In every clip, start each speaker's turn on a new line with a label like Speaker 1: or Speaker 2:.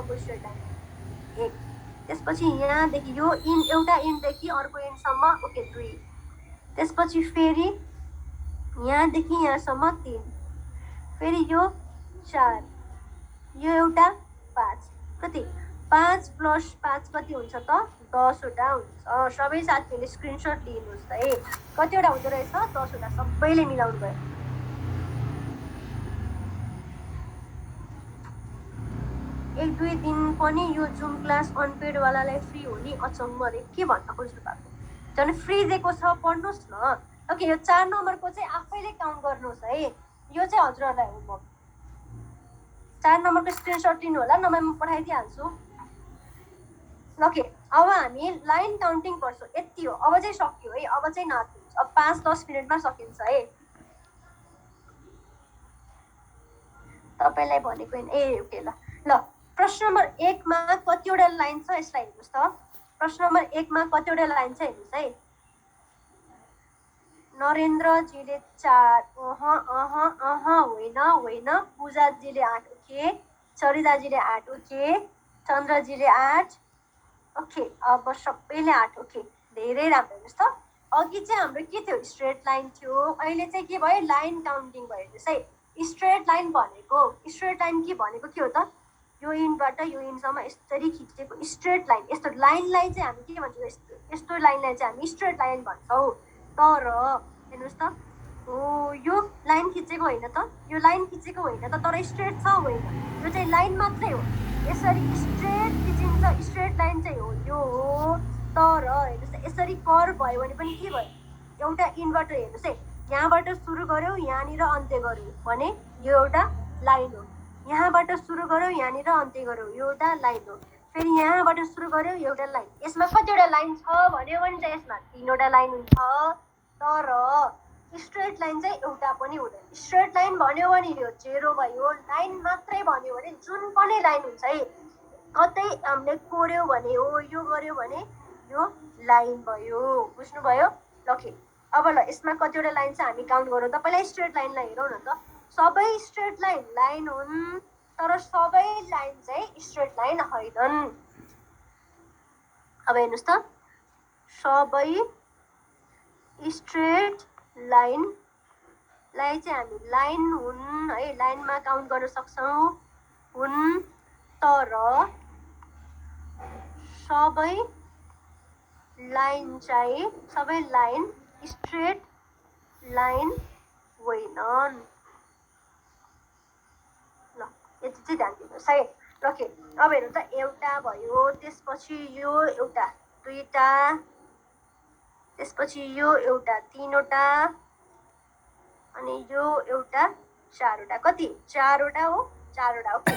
Speaker 1: इन्डसम्मको straight line 1 त्यसपछि यहाँदेखि यो एउटा इन्डदेखि अर्को इन्डसम्म ओके 2 त्यसपछि फेरि यहाँदेखि यहाँसम्म 3 फेरि यो 4 यो एउटा 5 कति 5 + 5 कति हुन्छ त 10 वटा हुन्छ सबै साथीहरूले स्क्रिनशट लिनुहोस् त है कतिवटा हुँदो रहेछ 10 वटा सबैले मिलाउनु भयो 1-2 दिन पनि यो जुम क्लास अनपेड वालालाई फ्री हो नि अचम्म रे के भन्न खोज्नु भएको झन् फ्री दिएको छ पढ्नुहोस् न ओके यो 4 नम्बरको चाहिँ आफैले काउन्ट गर्नुहोस् है यो चाहिँ हजुरहरूलाई होमवर्क 4 नम्बरको स्क्रिनशट लिनु होला नभए म पठाइदिइहाल्छु ओके अब हामी लाइन काउन्टिङ गर्छौँ यति हो अब चाहिँ सक्यो है अब चाहिँ नथिङ अब 5-10 मिनटमा सकिन्छ है तपाईँलाई भनेको ए ओके ल प्रश्न नम्बर 1 मा कतिवटा लाइन छ यसलाई हेर्नुहोस् त प्रश्न नम्बर 1 मा कतिवटा लाइन छ हेर्नुहोस् है नरेन्द्रजीले 4 होइन पूजाजीले 8 ओके सरिताजीले 8 ओके चन्द्रजीले 8 ओके अब सबैले 8 ओके धेरै राम्रो हेर्नुहोस् त अघि चाहिँ हाम्रो के थियो स्ट्रेट लाइन थियो अहिले चाहिँ के भयो लाइन काउन्टिङ भयो हेर्नुहोस् है स्ट्रेट लाइन के भनेको के हो त यो इन्डबाट यो इन्डसम्म यसरी खिचेको स्ट्रेट लाइन यस्तो लाइनलाई चाहिँ हामी के भन्छौँ यस्तो लाइनलाई चाहिँ हामी स्ट्रेट लाइन भन्छौँ तर हेर्नुहोस् त हो यो लाइन खिचेको होइन त यो लाइन खिचेको होइन त तर स्ट्रेट छ होइन यो चाहिँ लाइन मात्रै हो यसरी स्ट्रेट खिचिन्छ स्ट्रेट लाइन चाहिँ हो यो हो तर हेर्नुहोस् त यसरी कर्भ भयो भने पनि के भयो एउटा इन्डबाट हेर्नुहोस् है यहाँबाट सुरु गर्यो यहाँनिर अन्त्य गर्यो भने यो एउटा लाइन हो यहाँबाट सुरु गर्यो यहाँनिर अन्त्य गर्यो यो एउटा लाइन हो फेरि यहाँबाट सुरु गर्यो एउटा लाइन यसमा कतिवटा लाइन छ भन्यो भने चाहिँ यसमा 3वटा लाइन हुन्छ तर स्ट्रेट लाइन चाहिँ एउटा पनि हुँदैन स्ट्रेट लाइन भन्यो भने यो 0 भयो लाइन मात्रै भन्यो भने जुन पनि लाइन हुन्छ है कतै हामीले कोर्यो भने हो यो गर्यो भने यो लाइन भयो बुझ्नुभयो ओके अब ल यसमा कतिवटा लाइन चाहिँ हामी काउन्ट गरौँ त पहिला स्ट्रेट लाइनलाई हेरौँ न त सबै स्ट्रेट लाइन हुन् तर सबै लाइन चाहिँ स्ट्रेट लाइन होइनन् अब हेर्नुहोस् त सबै स्ट्रेट लाइनलाई चाहिँ हामी लाइन हुन् है लाइनमा काउन्ट गर्न सक्छौँ हुन् तर सबै लाइन स्ट्रेट लाइन होइनन् ल यति चाहिँ ध्यान दिनुहोस् है ओके अब हेर्नु त एउटा भयो त्यसपछि यो एउटा 2टा त्यसपछि यो एउटा 3वटा अनि यो एउटा 4वटा कति 4वटा हो 4वटा ओके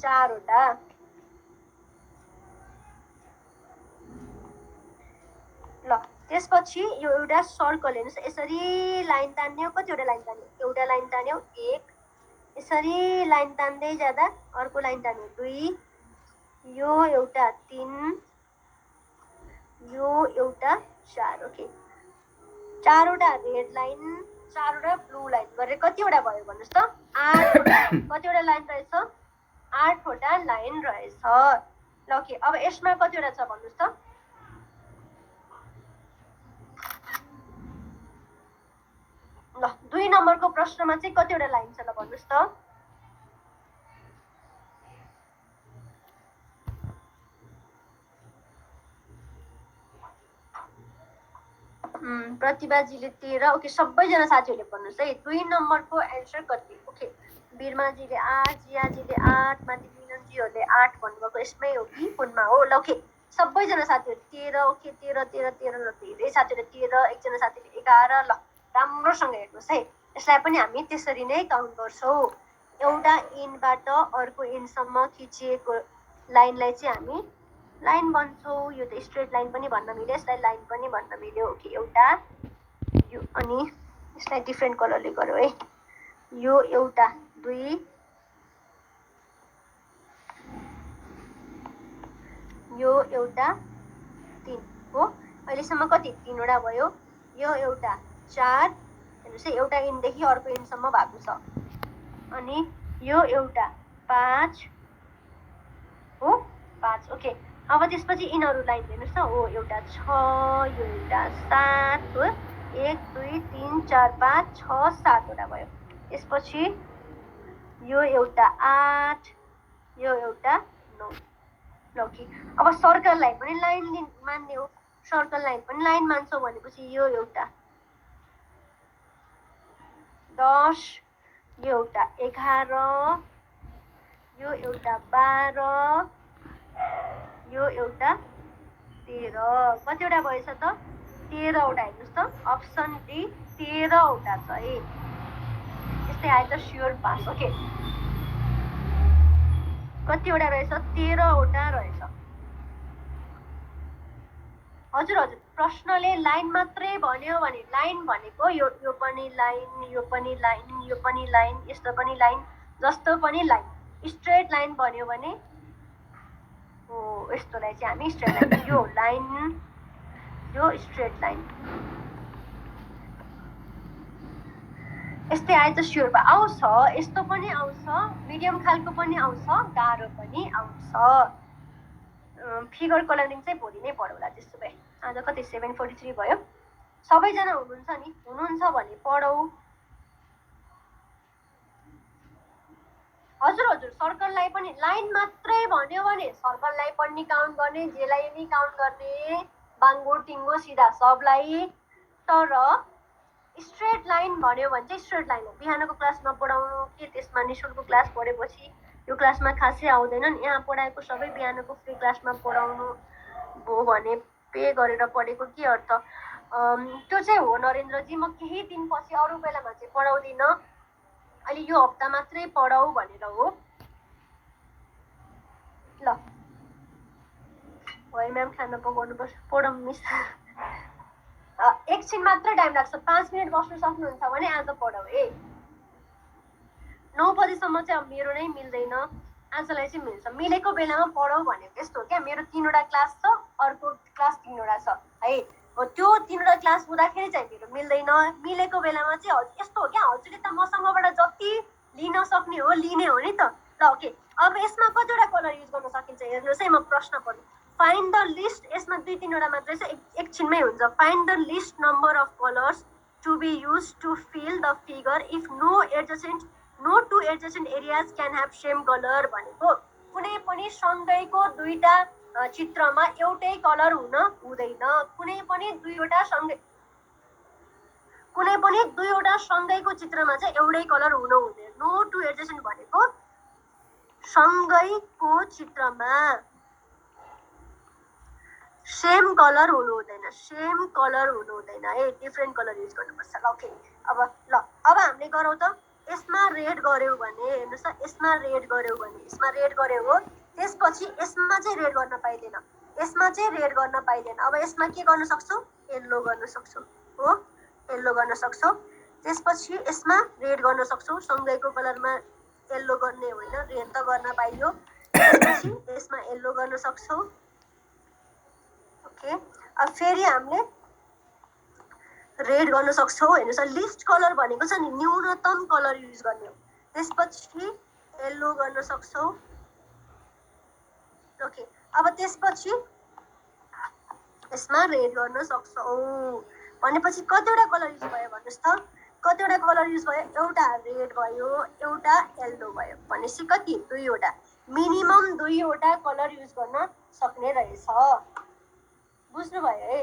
Speaker 1: 4वटा ल त्यसपछि यो एउटा सर्कल हेर्नुहोस् यसरी लाइन तान्ने हो कतिवटा लाइन तान्ने एउटा लाइन तान्यो 1 यसरी लाइन तान्दै जाँदा अर्को लाइन तान्यो 2 यो एउटा 3 यो एउटा 4 ओके 4वटा रेड लाइन 4वटा ब्लू लाइन गरेर कतिवटा भयो भन्नुहोस् त 8वटा कतिवटा लाइन रहेछ 8वटा लाइन रहेछ ल ओके अब यसमा कतिवटा छ भन्नुहोस् त ल 2 नम्बरको प्रश्नमा चाहिँ कतिवटा लाइन छ ल भन्नुहोस् त प्रतिभाजीले 13 ओके सबैजना साथीहरूले भन्नुहोस् है 2 नम्बरको एन्सर कति ओके बिरमाजीले 8 जियाजीले 8 माथि मिलनजीहरूले 8 भन्नुभएको यसमै हो कि फोनमा हो ल ओके सबैजना साथीहरू 13 ओके 13 ल धेरै साथीहरूले 13 एकजना साथीले 11 ल राम्रोसँग हेर्नुहोस् है यसलाई पनि हामी त्यसरी नै काउन्ट गर्छौँ एउटा इन्डबाट अर्को इन्डसम्म खिचिएको लाइनलाई चाहिँ हामी लाइन भन्छौँ यो त स्ट्रेट लाइन पनि भन्न मिल्यो यसलाई लाइन पनि भन्न मिल्यो ओके एउटा यो अनि यसलाई डिफ्रेन्ट कलरले गरौँ है यो एउटा 2 यो एउटा 3 हो अहिलेसम्म कति 3वटा भयो यो एउटा 4 हेर्नुहोस् है एउटा इन्डदेखि अर्को इन्डसम्म भएको छ अनि यो एउटा 5 हो 5 ओके अब त्यसपछि यिनीहरू लाइन हेर्नुहोस् त हो एउटा 6 यो एउटा 7 हो 1 2 3 4 5 6 7 वटा भयो त्यसपछि यो एउटा 8 यो एउटा 9 ल कि अब सर्कललाई पनि लाइन मान्ने हो सर्कललाई पनि लाइन मान्छौँ भनेपछि यो एउटा 10 यो एउटा 11 यो एउटा 12 यो एउटा 13 कतिवटा भएछ त 13 वटा हेर्नुहोस् त अप्सन डी 13 वटा छ है यस्तै आयो त स्योर पास ओके कतिवटा रहेछ 13 वटा रहेछ हजुर हजुर प्रश्नले लाइन मात्रै भन्यो भने लाइन भनेको यो पनि लाइन यो पनि लाइन यो पनि लाइन यस्तो पनि लाइन जस्तो पनि लाइन स्ट्रेट लाइन भन्यो भने हो यस्तोलाई चाहिँ हामी स्ट्रेट लाइन यो लाइन यो स्ट्रेट लाइन यस्तै आयो त स्योर आउँछ यस्तो पनि आउँछ मिडियम खालको पनि आउँछ गाह्रो पनि आउँछ फिगर कलरिङ चाहिँ भोलि नै पढौँला त्यसो भए आज कति 7:43 भयो सबैजना हुनुहुन्छ नि हुनुहुन्छ भने पढौँ हजुर हजुर सर्कललाई पनि लाइन मात्रै भन्यो भने सर्कललाई पनि काउन्ट गर्ने जेलाई नि काउन्ट गर्ने बाङ्गो टिङ्गो सिधा सबलाई तर स्ट्रेट लाइन भन्यो भने चाहिँ स्ट्रेट लाइन हो बिहानको क्लासमा पढाउनु के त्यसमा निशुल्क क्लास पढेपछि यो क्लासमा खासै आउँदैनन् यहाँ पढाएको सबै बिहानको फ्री क्लासमा पढाउनु भो भने पे गरेर पढेको के अर्थ त्यो चाहिँ हो नरेन्द्रजी म केही दिनपछि अरू बेलामा चाहिँ पढाउँदिनँ अहिले यो हप्ता मात्रै पढाऊ भनेर हो ल भयो म्याम खाना पकाउनुपर्छ पढौँ मिस एकछिन मात्र टाइम लाग्छ 5 मिनट बस्नु सक्नुहुन्छ भने आज पढाऊ है 9 बजेसम्म चाहिँ अब मेरो नै मिल्दैन आजलाई चाहिँ मिल्छ मिलेको बेलामा पढाऊ भनेको यस्तो क्या मेरो 3वटा क्लास छ अर्को क्लास 3वटा छ है त्यो 3वटा क्लास हुँदाखेरि चाहिँ मेरो मिल्दैन मिलेको बेलामा चाहिँ यस्तो हो क्या हजुरले त मसँगबाट जति लिन सक्ने हो लिने हो नि त ल ओके अब यसमा कतिवटा कलर युज गर्न सकिन्छ हेर्नुहोस् है म प्रश्न पढ्छु फाइन्ड द लिस्ट यसमा 2-3वटा मात्रै छ एकछिनमै हुन्छ find the list number of colours to be use to fill the figure if no two adjacent areas can have same colour भनेको कुनै पनि सँगैको दुईटा चित्रमा एउटै कलर हुन हुँदैन कुनै पनि दुईवटा सँगैको चित्रमा चाहिँ एउटै कलर हुन हुँदैन नो टु एडजसेन्ट भनेको सँगैको चित्रमा सेम कलर हुनु हुँदैन है डिफ्रेन्ट कलर युज गर्नुपर्छ ल ओके अब हामीले गरौँ त यसमा रेड गर्यौ भने हेर्नुहोस् त यसमा रेड गर्यौ हो त्यसपछि यसमा चाहिँ रेड गर्न पाइँदैन अब यसमा के गर्न सक्छौ येल्लो गर्न सक्छौ हो येल्लो गर्न सक्छौ त्यसपछि यसमा रेड गर्न सक्छौ सँगैको कलरमा येल्लो गर्ने होइन रेड त गर्न पाइयो त्यसपछि यसमा येल्लो गर्न सक्छौ ओके अब फेरि हामीले रेड गर्न सक्छौ हेर्नुहोस् लिस्ट कलर भनेको छ नि न्यूनतम कलर युज गर्ने हो त्यसपछि येल्लो गर्न सक्छौ ओके अब त्यसपछि यसमा रेड गर्न सक्छौ भनेपछि कतिवटा कलर युज भयो भन्नुहोस् त कतिवटा कलर युज भयो एउटा रेड भयो एउटा येल्लो भयो भनेपछि कति 2वटा मिनिमम 2वटा कलर युज गर्न सक्ने रहेछ बुझ्नुभयो है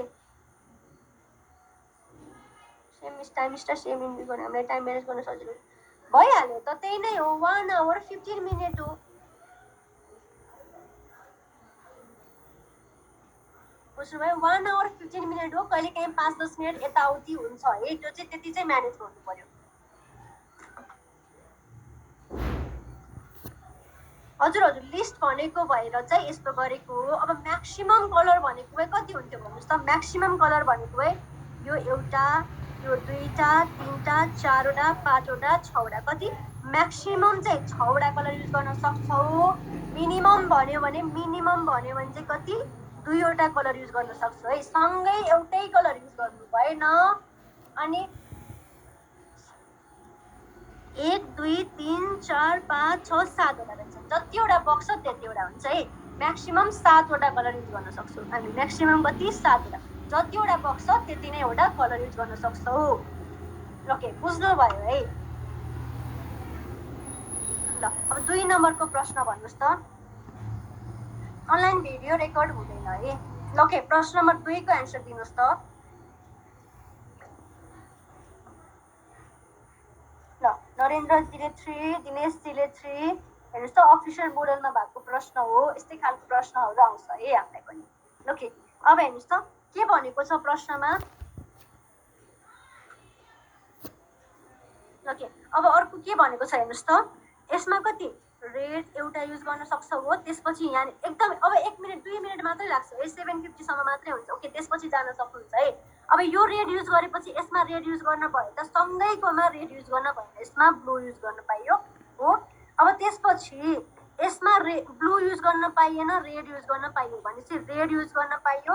Speaker 1: सेम इन्डिज भने हामीलाई टाइम म्यानेज गर्न सजिलो भइहाल्यो त त्यही नै हो 1 आवर 15 मिनट हो बुझ्नुभयो 1 आवर 15 मिनट हो कहिले काहीँ 5-10 मिनट यताउति हुन्छ है त्यो चाहिँ त्यति चाहिँ म्यानेज गर्नु पर्यो हजुर लिस्ट भनेको भएर चाहिँ यस्तो गरेको हो अब म्याक्सिमम कलर भनेको भए कति हुन्थ्यो भन्नुहोस् त म्याक्सिमम कलर भनेको भए यो एउटा यो 2टा 3टा 4वटा 5वटा 6वटा कति म्याक्सिमम चाहिँ 6वटा कलर युज गर्न सक्छौ मिनिमम भन्यो भने चाहिँ कति 2वटा कलर युज गर्न सक्छौ है सँगै एउटै कलर युज गर्नु भएन अनि 1 2 3 4 5 6 7वटा रहेछ जतिवटा बक्स त्यतिवटा हुन्छ है म्याक्सिमम 7 वटा कलर युज गर्न सक्छौँ हामी। म्याक्सिमम कति? 7 वटा। जतिवटा बक्स छ त्यति नै वटा कलर युज गर्न सक्छौँ। ओके, बुझ्नुभयो है? ल अब 2 नम्बरको प्रश्न भन्नुहोस् त। अनलाइन भिडियो रेकर्ड हुँदैन है। ओके, प्रश्न नम्बर 2 को एन्सर दिनुहोस् त। ल नरेन्द्रजीले 3, दिनेशजीले 3। हेर्नुहोस् त, अफिसियल मोडलमा भएको प्रश्न हो। यस्तै खालको प्रश्नहरू आउँछ है हामीलाई पनि। ओके, अब हेर्नुहोस् त के भनेको छ प्रश्नमा। ओके, अब अर्को के भनेको छ हेर्नुहोस् त। यसमा कति रेड एउटा युज गर्न सक्छ हो। त्यसपछि यहाँ एकदम अब 1 मिनट 2 मिनट मात्रै लाग्छ है, 750 सम्म मात्रै हुन्छ। ओके, त्यसपछि जान सक्नुहुन्छ है। अब यो रेड युज गरेपछि यसमा रेड युज गर्न भयो त सँगैकोमा रेड युज गर्न भएन, यसमा ब्लू युज गर्न पाइयो हो। अब त्यसपछि यसमा ब्लू युज गर्न पाइएन, रेड युज गर्न पाइयो भनेपछि रेड युज गर्न पाइयो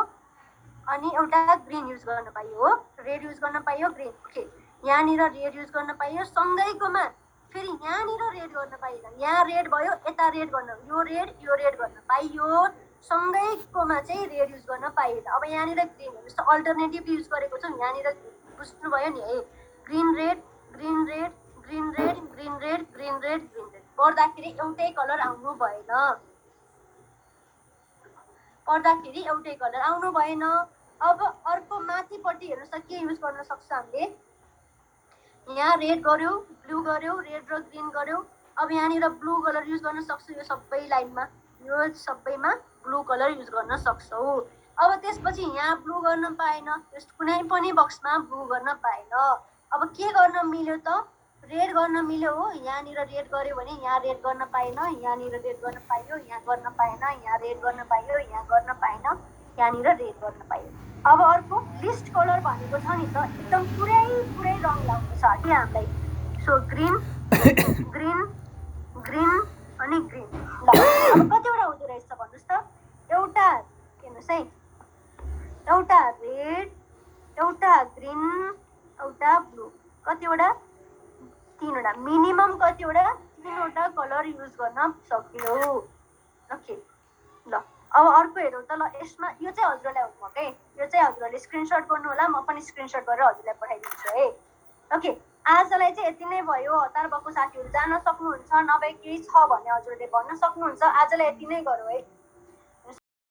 Speaker 1: अनि एउटा ग्रीन युज गर्न पाइयो हो। रेड युज गर्न पाइयो, ग्रीन। ओके, यहाँनिर रेड युज गर्न पाइयो सँगैकोमा, फेरि यहाँनिर रेड गर्न पाइएन। यहाँ रेड भयो, यता रेड गर्न, यो रेड गर्न पाइयो, सँगैकोमा चाहिँ रेड युज गर्न पाइएन। अब यहाँनिर ग्रीन, जस्तो अल्टरनेटिभ युज गरेको छौँ। यहाँनिर बुझ्नुभयो नि है? Green red, green red, green red, green red, green red, green red पर्दाखेरि एउटै कलर आउनु भएन। पर्दाखेरि एउटै कलर आउनु भएन। अब अर्को माथिपट्टि हेर्नुहोस् त के युज गर्न सक्छ हामीले। यहाँ रेड गर्यो, ब्लू गर्यो, रेड र ग्रीन गर्यो। अब यहाँनिर ब्लू कलर युज गर्न सक्छु। यो सबै लाइनमा, यो सबैमा ब्लू कलर युज गर्न सक्छौ। अब त्यसपछि यहाँ ब्लू गर्न पाएन, कुनै पनि बक्समा ब्लू गर्न पाएन। अब के गर्न मिल्यो त? रेड गर्न मिल्यो हो। यहाँनिर रेड गर्यो भने यहाँ रेड गर्न पाएन, यहाँनिर रेड गर्न पाइयो, यहाँ गर्न पाएन, यहाँ रेड गर्न पाइयो, यहाँ गर्न पाएन, यहाँनिर रेड गर्न पाइयो। अब अर्को लिस्ट कलर भनेको छ नि त, एकदम पुरै रङ लाउनु छ कि हामीलाई। सो ग्रीन, ग्रीन, ग्रीन अनि ग्रीन। ल अब कतिवटा हुँदो रहेछ भन्नुहोस् त। एउटा हेर्नुहोस् है, एउटा रेड, एउटा ग्रीन, एउटा ब्लू। कतिवटा? 3वटा। मिनिमम कतिवटा? 3वटा कलर युज गर्न सक्यो। ओके, ल अब अर्को हेरौँ त। ल यसमा यो चाहिँ हजुरलाई होमवर्क है। यो चाहिँ हजुरहरूले स्क्रिनसट गर्नु होला, म पनि स्क्रिनसट गरेर हजुरलाई पठाइदिन्छु है। ओके, आजलाई चाहिँ यति नै भयो। हतार भएको साथीहरू जान सक्नुहुन्छ, नभए केही छ भने हजुरले भन्न सक्नुहुन्छ। आजलाई यति नै गरौँ है।